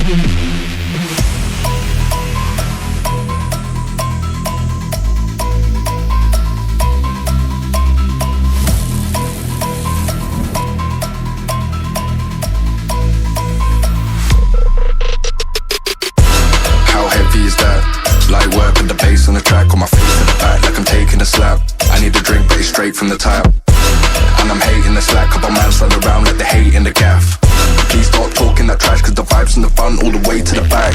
On the track, on my face to the back, like I'm taking a slap. I need a drink, but it's straight from the tap. And I'm hating the slack, couple man slide around like they hate in the gaff. Please stop talking that trash, cause the vibes in the front all the way to the back.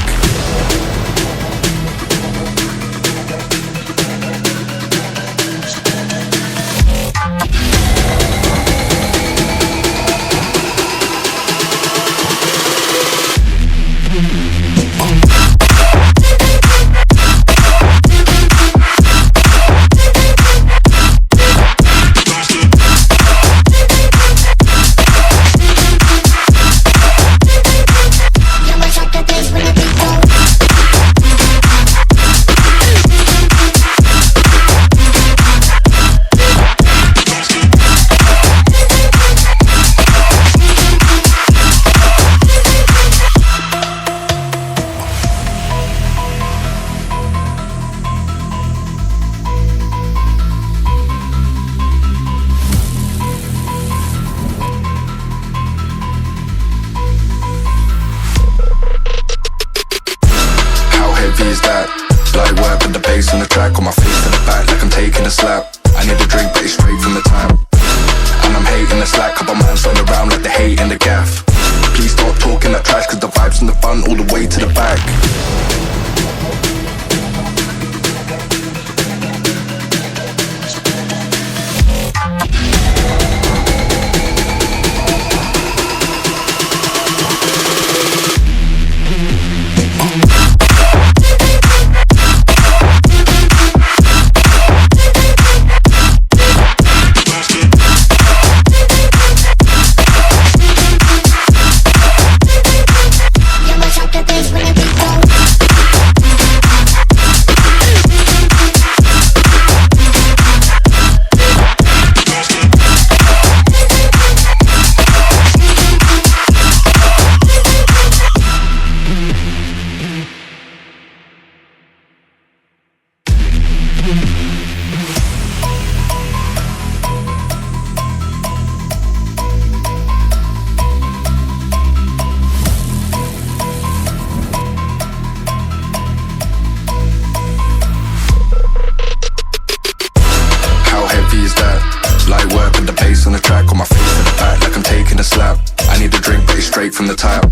On the track, on my face to the back, like I'm taking a slap. I need a drink, but it's straight from the tap. And I'm hating the slack, couple man slide around like they hate in the gaff. Please stop talking that trash, cause the vibes in the front all the way to the back. On the track, on my face to the back, like I'm taking a slap. I need a drink, but it's straight from the tap.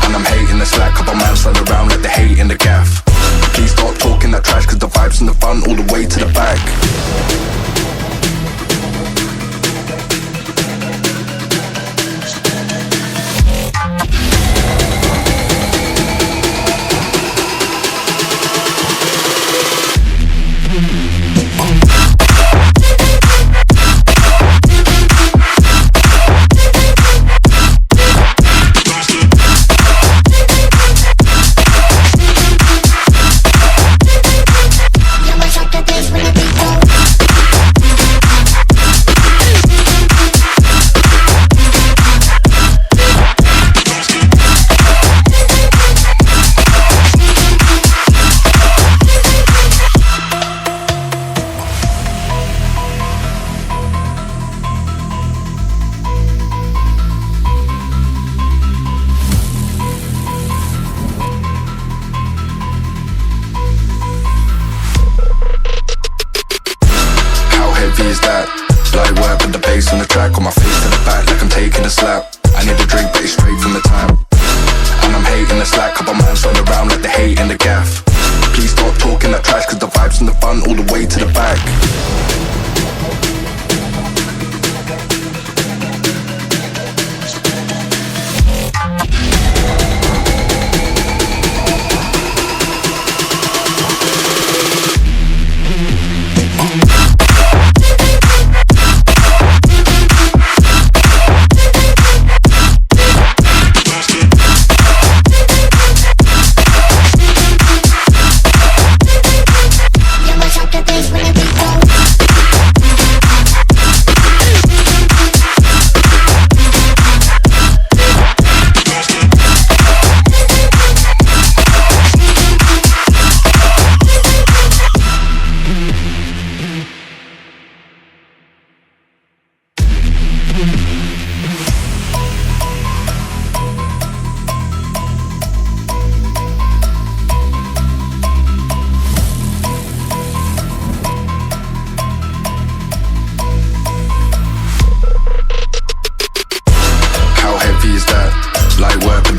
And I'm hating the slack, couple man slide around like they hate in the gaff. Please stop talking that trash, cause the vibes in the front all the way to the back. On the track, on my face to the back, like I'm taking a slap. I need a drink, but it's straight from the tap. And I'm hating the slack, couple man slide around like they hate in the gaff. Please stop talking that trash, cause the vibes in the front all the way to the back.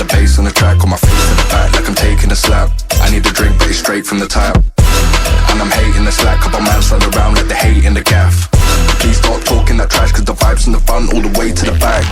bass on the track, on my face to the back like I'm taking a slap. I need a drink but it's straight from the tap. And I'm hating the slack, couple man stand around like they hate in the gaff. Please stop talking that trash, cause the vibes and the fun all the way to the back.